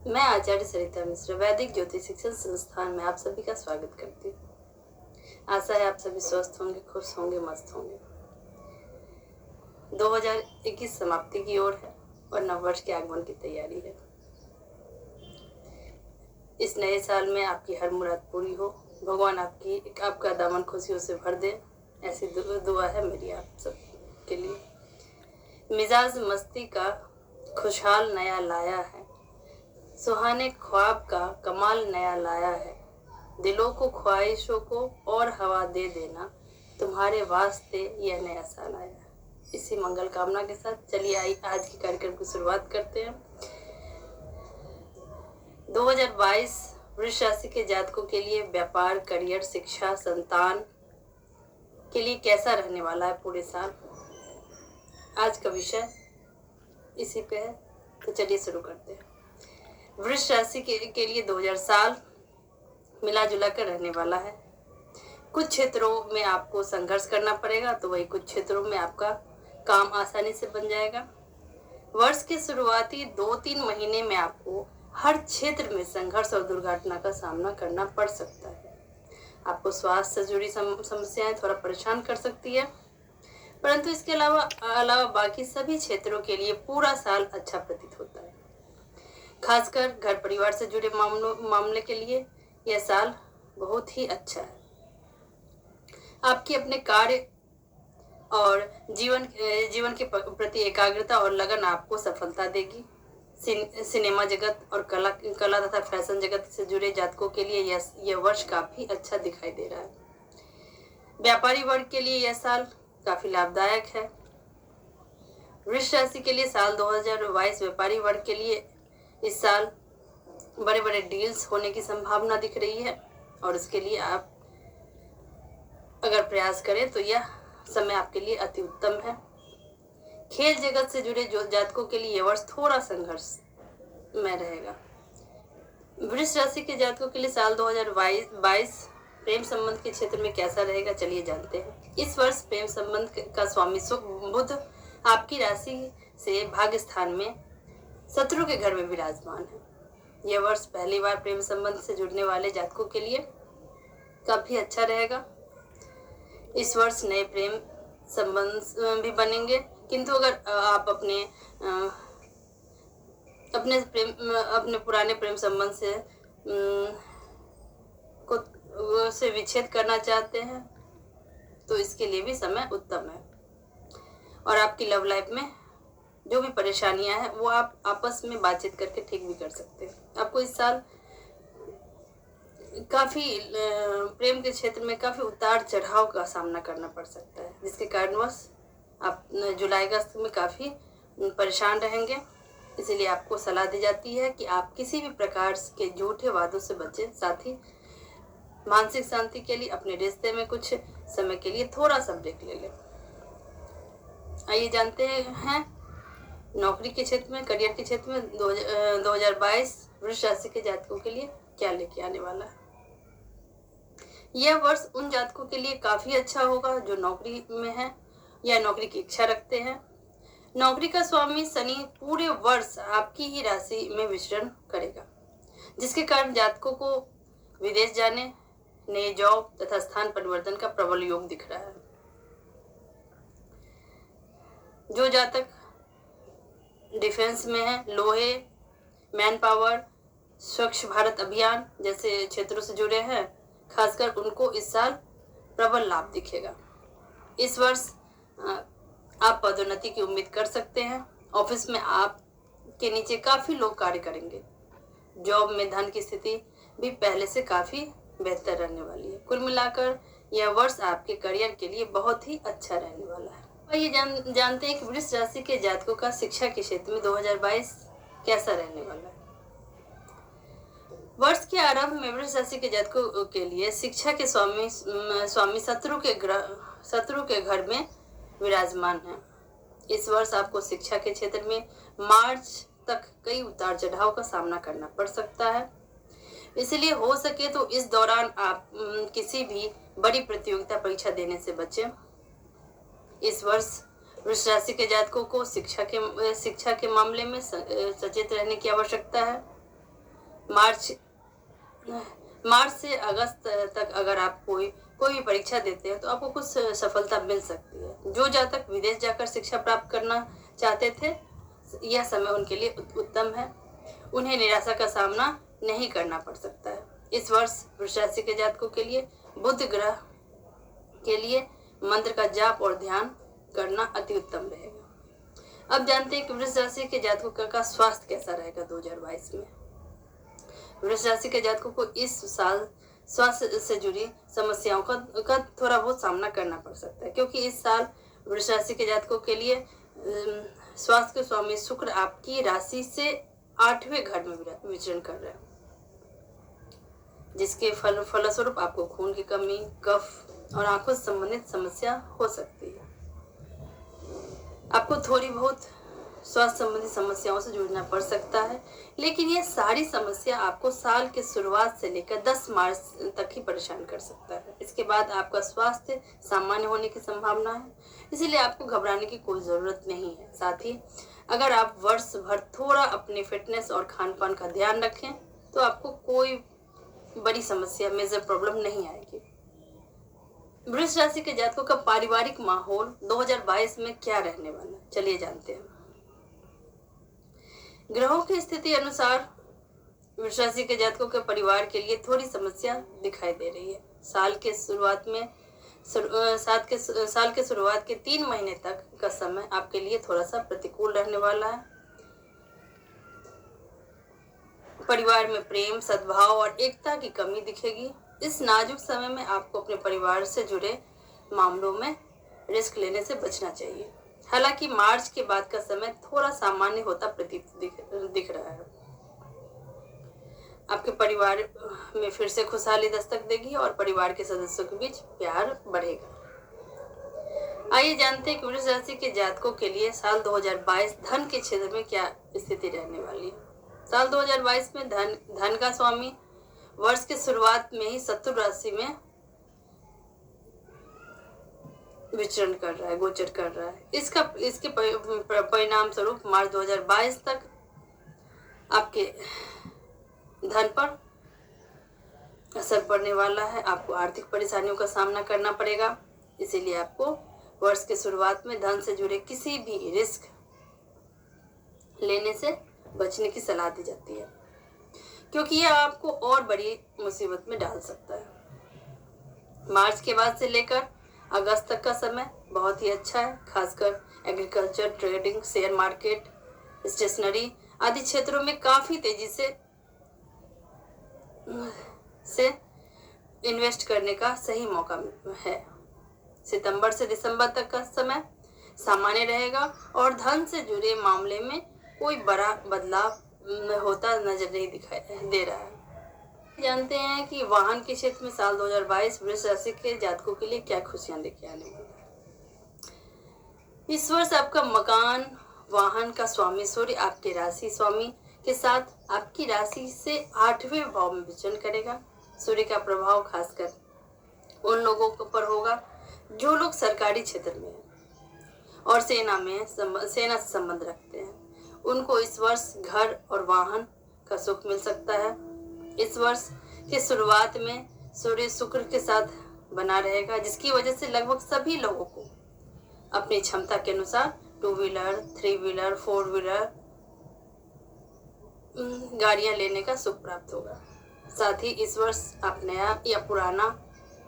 मैं आचार्य सरिता मिश्रा वैदिक ज्योतिष शिक्षण संस्थान में आप सभी का स्वागत करती हूँ। आशा है आप सभी स्वस्थ होंगे, खुश होंगे, मस्त होंगे। 2021 समाप्ति की ओर है और नववर्ष के आगमन की तैयारी है। इस नए साल में आपकी हर मुराद पूरी हो, भगवान आपका दामन खुशियों से भर दे, ऐसी दुआ है मेरी आप सब के लिए। मिजाज मस्ती का खुशहाल नया लाया है, सुहाने ख्वाब का कमाल नया लाया है। दिलों को ख्वाहिशों को और हवा दे देना, तुम्हारे वास्ते यह नया साल आया है। इसी मंगल कामना के साथ चलिए आज के कार्यक्रम की शुरुआत करते हैं। 2022 वृष राशि के जातकों के लिए व्यापार, करियर, शिक्षा, संतान के लिए कैसा रहने वाला है पूरे साल। आज का विषय इसी पे है, तो चलिए शुरू करते हैं। वृष राशि के लिए 2000 साल मिला जुला कर रहने वाला है। कुछ क्षेत्रों में आपको संघर्ष करना पड़ेगा, तो वही कुछ क्षेत्रों में आपका काम आसानी से बन जाएगा। वर्ष के शुरुआती 2-3 महीने में आपको हर क्षेत्र में संघर्ष और दुर्घटना का सामना करना पड़ सकता है। आपको स्वास्थ्य से जुड़ी समस्याएं थोड़ा परेशान कर सकती है, परंतु इसके अलावा बाकी सभी क्षेत्रों के लिए पूरा साल अच्छा प्रतीत होता है। खासकर घर परिवार से जुड़े मामले के लिए यह साल बहुत ही अच्छा है। आपकी अपने कार्य और जीवन के प्रति एकाग्रता और लगन आपको सफलता देगी। सिनेमा जगत और कला तथा फैशन जगत से जुड़े जातकों के लिए यह वर्ष काफी अच्छा दिखाई दे रहा है। व्यापारी वर्ग के लिए यह साल काफी लाभदायक है। वृष राशि के लिए साल 2022 व्यापारी वर्ग के लिए इस साल बड़े बड़े डील्स होने की संभावना दिख रही है, और इसके लिए आप अगर प्रयास करें तो यह समय आपके लिए अति उत्तम है। खेल जगत से जुड़े जातकों के लिए यह वर्ष थोड़ा संघर्ष में रहेगा। वृष राशि के जातकों के लिए साल 2022 प्रेम संबंध के क्षेत्र में कैसा रहेगा, चलिए जानते हैं। इस वर्ष प्रेम संबंध का स्वामी बुध आपकी राशि से भाग्य स्थान में शत्रु के घर में विराजमान है। यह वर्ष पहली बार प्रेम संबंध से जुड़ने वाले जातकों के लिए काफी अच्छा रहेगा। इस वर्ष नए प्रेम संबंध भी बनेंगे, किंतु अगर आप अपने पुराने प्रेम संबंध से विच्छेद करना चाहते हैं, तो इसके लिए भी समय उत्तम है। और आपकी लव लाइफ में जो भी परेशानियां हैं वो आप आपस में बातचीत करके ठीक भी कर सकते हैं। आपको इस साल काफी प्रेम के क्षेत्र में काफी उतार चढ़ाव का सामना करना पड़ सकता है, जिसके कारणवश आप जुलाई अगस्त में काफी परेशान रहेंगे। इसीलिए आपको सलाह दी जाती है कि आप किसी भी प्रकार के झूठे वादों से बचें। साथ ही मानसिक शांति के लिए अपने रिश्ते में कुछ समय के लिए थोड़ा सा ब्रेक ले लें। आइए जानते हैं नौकरी के क्षेत्र में, करियर के क्षेत्र में 2022 वृष राशि के जातकों के लिए क्या लेके आने वाला है। यह वर्ष उन जातकों के लिए काफी अच्छा होगा जो नौकरी में है या नौकरी की इच्छा रखते हैं। नौकरी का स्वामी शनि पूरे वर्ष आपकी ही राशि में विचरण करेगा, जिसके कारण जातकों को विदेश जाने, नए जॉब तथा स्थान परिवर्तन का प्रबल योग दिख रहा है। जो जातक डिफेंस में है, लोहे, मैन पावर, स्वच्छ भारत अभियान जैसे क्षेत्रों से जुड़े हैं, खासकर उनको इस साल प्रबल लाभ दिखेगा। इस वर्ष आप पदोन्नति की उम्मीद कर सकते हैं। ऑफिस में आप के नीचे काफी लोग कार्य करेंगे। जॉब में धन की स्थिति भी पहले से काफी बेहतर रहने वाली है। कुल मिलाकर यह वर्ष आपके करियर के लिए बहुत ही अच्छा रहने वाला है। और ये जानते हैं कि वृष राशि के जातकों का शिक्षा के क्षेत्र में 2022 कैसा रहने वाला है। वर्ष के आरंभ में वृष राशि के जातकों के लिए शिक्षा के स्वामी शत्रु के घर में विराजमान है। इस वर्ष आपको शिक्षा के क्षेत्र में मार्च तक कई उतार चढ़ाव का सामना करना पड़ सकता है। इसलिए हो सके तो इस दौरान आप किसी भी बड़ी प्रतियोगिता परीक्षा देने से बचें। इस वर्ष वृष राशि के जातकों को शिक्षा के मामले में सचेत रहने की आवश्यकता है। मार्च मार्च से अगस्त तक अगर आप कोई भी परीक्षा देते हैं तो आपको कुछ सफलता मिल सकती है। जो जातक विदेश जाकर शिक्षा प्राप्त करना चाहते थे, यह समय उनके लिए उत्तम है। उन्हें निराशा का सामना नहीं करना पड़ सकता है। इस वर्ष वृष राशि के जातकों के लिए बुध ग्रह के लिए मंत्र का जाप और ध्यान करना अति उत्तम रहेगा। अब जानते हैं कि वृष राशि के जातकों का स्वास्थ्य कैसा रहेगा 2022 में। वृष राशि के जातकों को इस साल स्वास्थ्य से जुड़ी समस्याओं का थोड़ा बहुत सामना करना पड़ सकता है, क्योंकि इस साल वृष राशि के जातकों के लिए स्वास्थ्य के स्वामी शुक्र आपकी राशि से 8वें घर में विचरण कर रहे हैं, जिसके फलस्वरूप आपको खून की कमी, कफ और आंखों से संबंधित समस्या हो सकती है। आपको थोड़ी बहुत स्वास्थ्य संबंधी समस्याओं से जूझना पड़ सकता है, लेकिन ये सारी समस्या आपको साल के शुरुआत से लेकर 10 मार्च तक ही परेशान कर सकता है। इसके बाद आपका स्वास्थ्य सामान्य होने की संभावना है, इसलिए आपको घबराने की कोई ज़रूरत नहीं है। साथ ही अगर आप वर्ष भर थोड़ा अपनी फिटनेस और खान पान का ध्यान रखें तो आपको कोई बड़ी समस्या, मेजर प्रॉब्लम नहीं आएगी। वृष राशि के जातकों का पारिवारिक माहौल 2022 में क्या रहने वाला है, चलिए जानते हैं। ग्रहों की स्थिति अनुसार वृष राशि के जातकों के परिवार के लिए थोड़ी समस्या दिखाई दे रही है। साल के शुरुआत के 3 महीने तक का समय आपके लिए थोड़ा सा प्रतिकूल रहने वाला है। परिवार में प्रेम, सद्भाव और एकता की कमी दिखेगी। इस नाजुक समय में आपको अपने परिवार से जुड़े मामलों में रिस्क लेने से बचना चाहिए। हालांकि मार्च के बाद का समय थोड़ा सामान्य होता प्रतीत दिख रहा है। आपके परिवार में फिर से खुशहाली दस्तक देगी और परिवार के सदस्यों के बीच प्यार बढ़ेगा। आइए जानते हैं कि वृष राशि के जातकों के लिए साल 2022 धन के क्षेत्र में क्या स्थिति रहने वाली है। साल 2022 में धन का स्वामी वर्ष के शुरुआत में ही शत्रु राशि में विचरण कर रहा है, गोचर कर रहा है। इसके परिणाम स्वरूप मार्च 2022 तक आपके धन पर असर पड़ने वाला है। आपको आर्थिक परेशानियों का सामना करना पड़ेगा, इसीलिए आपको वर्ष के शुरुआत में धन से जुड़े किसी भी रिस्क लेने से बचने की सलाह दी जाती है, क्योंकि यह आपको और बड़ी मुसीबत में डाल सकता है। मार्च के बाद से लेकर अगस्त तक का समय बहुत ही अच्छा है। खासकर agriculture, trading, share market, stationery आदि क्षेत्रों में काफ़ी तेजी से इन्वेस्ट करने का सही मौका है। सितंबर से दिसंबर तक का समय सामान्य रहेगा और धन से जुड़े मामले में कोई बड़ा बदलाव होता नजर नहीं दिखाई दे रहा है। जानते हैं कि वाहन के क्षेत्र में साल 2022 वृष राशि के जातकों के लिए क्या खुशियां लेके आने वाली है। इस वर्ष आपका मकान, वाहन का स्वामी सूर्य आपके राशि स्वामी के साथ आपकी राशि से 8वें भाव में विचरण करेगा। सूर्य का प्रभाव खासकर उन लोगों पर होगा जो लोग सरकारी क्षेत्र में हैं और सेना से संबंध रखते हैं। उनको इस वर्ष घर और वाहन का सुख मिल सकता है। इस वर्ष के शुरुआत में सूर्य शुक्र के साथ बना रहेगा, जिसकी वजह से लगभग सभी लोगों को अपनी क्षमता के अनुसार 2 व्हीलर, 3 व्हीलर, 4 व्हीलर गाड़ियां लेने का सुख प्राप्त होगा। साथ ही इस वर्ष आप नया या पुराना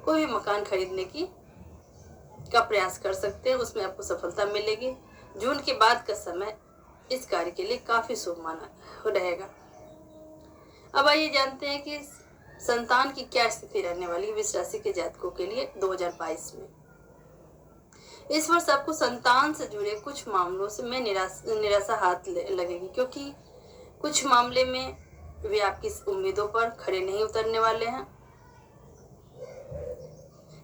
कोई भी मकान खरीदने का प्रयास कर सकते हैं, उसमें आपको सफलता मिलेगी। जून के बाद का समय इस कार्य के लिए काफी शुभ माना रहेगा। अब आइए जानते हैं कि संतान की क्या स्थिति रहने वाली है वृष राशि के जातकों के लिए 2022 में। इस वर्ष आपको संतान से जुड़े कुछ मामलों से में निराशा हाथ लगेगी, क्योंकि कुछ मामले में वे आपकी उम्मीदों पर खड़े नहीं उतरने वाले हैं।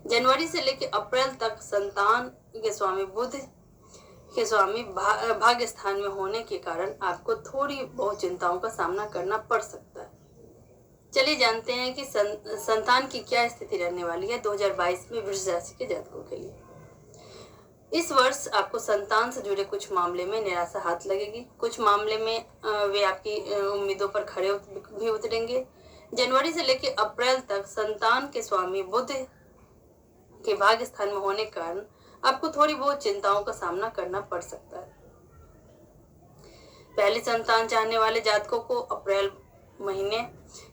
जनवरी से लेकर अप्रैल तक संतान के स्वामी बुध के स्वामी भाग्य स्थान में होने के कारण आपको थोड़ी बहुत चिंताओं का सामना करना पड़ सकता है। चलिए जानते हैं कि संतान की क्या स्थिति रहने वाली है 2022 में वृष राशि के जातकों के लिए। इस वर्ष आपको संतान से जुड़े कुछ मामले में निराशा हाथ लगेगी। कुछ मामले में वे आपकी उम्मीदों पर खड़े भी उतरेंगे। जनवरी से लेकर अप्रैल तक संतान के स्वामी बुध के भाग्य स्थान में होने के कारण आपको थोड़ी बहुत चिंताओं का सामना करना पड़ सकता है। पहली संतान चाहने वाले जातकों को अप्रैल महीने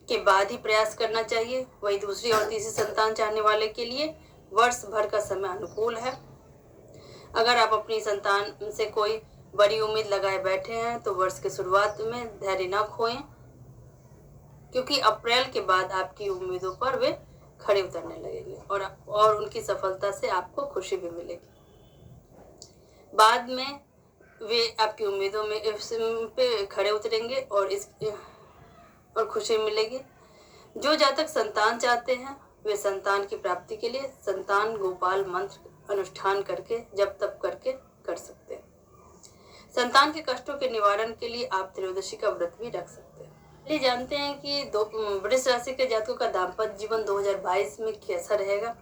के बाद ही प्रयास करना चाहिए। वही दूसरी और तीसरी संतान चाहने वाले के लिए वर्ष भर का समय अनुकूल है। अगर आप अपनी संतान से कोई बड़ी उम्मीद लगाए बैठे हैं तो वर्ष के शुरुआत में धैर्य न खोएं, क्योंकि अप्रैल के बाद आपकी उम्मीदों पर वे खड़े उतरने लगेंगे और उनकी सफलता से आपको खुशी भी मिलेगी। बाद में वे आपकी उम्मीदों में पे खड़े उतरेंगे और खुशी मिलेगी। जो जातक संतान चाहते हैं वे संतान की प्राप्ति के लिए संतान गोपाल मंत्र अनुष्ठान करके जप तप करके कर सकते हैं। संतान के कष्टों के निवारण के लिए आप त्रयोदशी का व्रत भी रख सकते हैं। चलिए जानते हैं कि वृष राशि के जातकों का दाम्पत्य जीवन 2022 में कैसा रहेगा।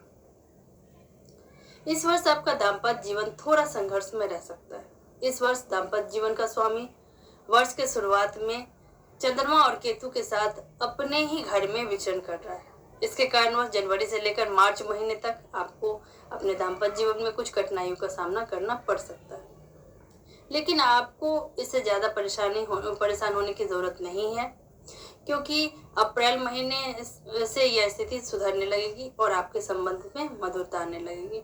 इस वर्ष आपका दाम्पत्य जीवन थोड़ा संघर्ष में रह सकता है। इस वर्ष दाम्पत्य जीवन का स्वामी वर्ष के शुरुआत में चंद्रमा और केतु के साथ अपने ही घर में विचरण कर रहा है। इसके कारणवश जनवरी से लेकर मार्च महीने तक आपको अपने दाम्पत्य जीवन में कुछ कठिनाइयों का सामना करना पड़ सकता है, लेकिन आपको इससे ज्यादा परेशान होने की जरूरत नहीं है, क्योंकि अप्रैल महीने से यह स्थिति सुधरने लगेगी और आपके संबंध में मधुरता आने लगेगी।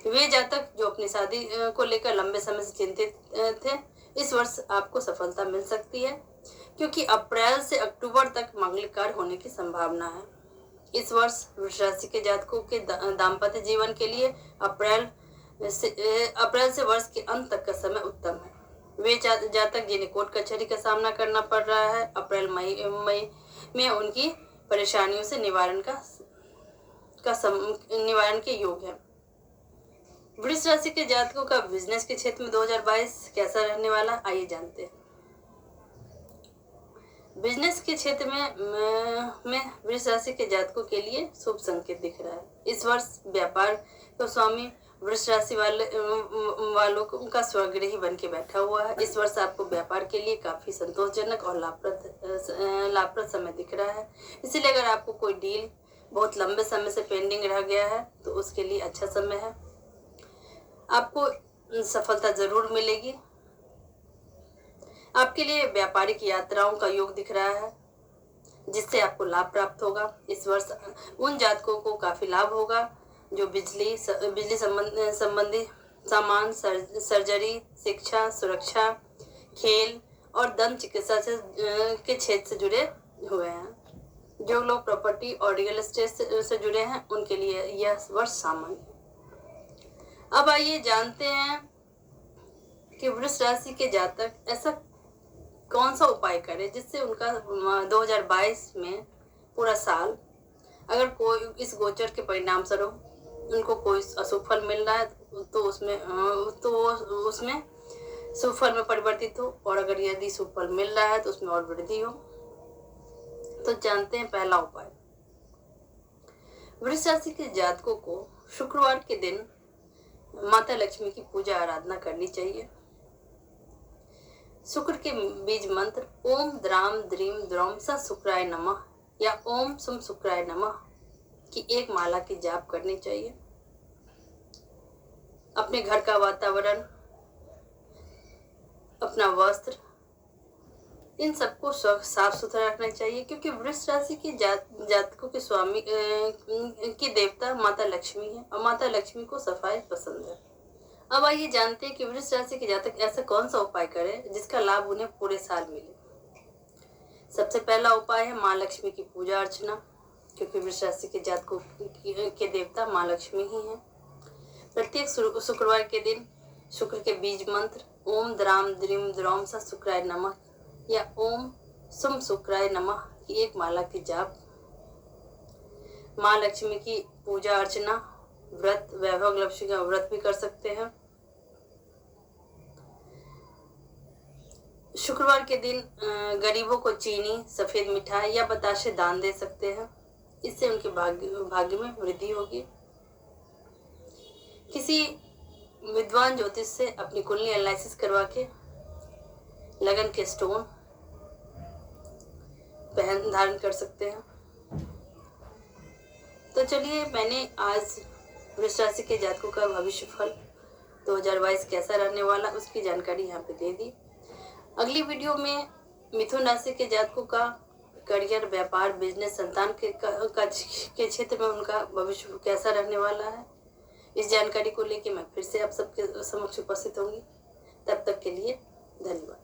वे जातक जो अपनी शादी को लेकर लंबे समय से चिंतित थे, इस वर्ष आपको सफलता मिल सकती है, क्योंकि अप्रैल से अक्टूबर तक मंगल कार्य होने की संभावना है। इस वर्ष वृष राशि के जातकों के दाम्पत्य जीवन के लिए अप्रैल से वर्ष के अंत तक का समय उत्तम है। वे जातक जिन्हें कोर्ट कचहरी का सामना करना पड़ रहा है, अप्रैल मई में उनकी परेशानियों से निवारण के योग है। वृष राशि के जातकों का बिजनेस के क्षेत्र में 2022 कैसा रहने वाला, आइए जानते हैं। बिजनेस के क्षेत्र में वृष राशि के जातकों के लिए शुभ संकेत दिख रहा है। इस वर्ष व्यापार का स्वामी वृष राशि वालों का स्वगृही बन के बैठा हुआ है। इस वर्ष आपको व्यापार के लिए काफी संतोषजनक और लाभप्रद समय दिख रहा है। इसीलिए अगर आपको कोई डील बहुत लंबे समय से पेंडिंग रह गया है तो उसके लिए अच्छा समय है। आपको सफलता जरूर मिलेगी। आपके लिए व्यापारिक यात्राओं का योग दिख रहा है, जिससे आपको लाभ प्राप्त होगा। इस वर्ष उन जातकों को काफी लाभ होगा जो बिजली संबंधी सामान, सर्जरी, शिक्षा, सुरक्षा, खेल और दंत चिकित्सा के क्षेत्र से जुड़े हुए हैं। जो लोग प्रॉपर्टी और रियल एस्टेट से जुड़े हैं उनके लिए यह वर्ष सामान्य है। अब आइए जानते हैं कि वृष राशि के जातक ऐसा कौन सा उपाय करें जिससे उनका 2022 में पूरा साल, अगर कोई इस गोचर के परिणाम स्वरूप उनको कोई अशुभ फल मिल रहा है तो उसमें शुभ फल में परिवर्तित हो, और अगर यदि शुभ फल मिल रहा है तो उसमें और वृद्धि हो। तो जानते हैं पहला उपाय। वृष राशि के जातकों को शुक्रवार के दिन माता लक्ष्मी की पूजा आराधना करनी चाहिए। शुक्र के बीज मंत्र ओम द्राम द्रीम द्रौम स शुक्राय नमः या ओम सुम शुक्राय नमः की एक माला की जाप करनी चाहिए। अपने घर का वातावरण, अपना वस्त्र, इन सबको साफ सुथरा रखना चाहिए, क्योंकि वृष राशि के जातकों के स्वामी की देवता माता लक्ष्मी है और माता लक्ष्मी को सफाई पसंद है। अब आइए जानते हैं कि वृष राशि के जातक ऐसा कौन सा उपाय करें जिसका लाभ उन्हें पूरे साल मिले। सबसे पहला उपाय है माँ लक्ष्मी की पूजा अर्चना, क्योंकि वृष राशि के जातकों के देवता माँ लक्ष्मी ही हैं। प्रत्येक शुक्रवार के दिन शुक्र के बीज मंत्र ओम द्राम द्रीम द्रौम स शुक्राय नमः या ओम सुम शुक्राय नमः की एक माला की जाप, माँ लक्ष्मी की पूजा अर्चना, व्रत, वैभव लक्ष्मी का व्रत भी कर सकते हैं। शुक्रवार के दिन गरीबों को चीनी, सफेद मिठाई या बताशे दान दे सकते हैं। इससे उनके भाग्य में वृद्धि होगी। किसी विद्वान ज्योतिष से अपनी कुंडली एनालिसिस करवा के लगन के स्टोन पहन धारण कर सकते हैं। तो चलिए, मैंने आज वृष राशि के जातकों का भविष्य फल 2022 कैसा रहने वाला उसकी जानकारी यहाँ पे दे दी। अगली वीडियो में मिथुन राशि के जातकों का करियर, व्यापार, बिजनेस, संतान के क्षेत्र में उनका भविष्य कैसा रहने वाला है, इस जानकारी को लेके मैं फिर से आप सबके समक्ष उपस्थित होंगी। तब तक के लिए धन्यवाद।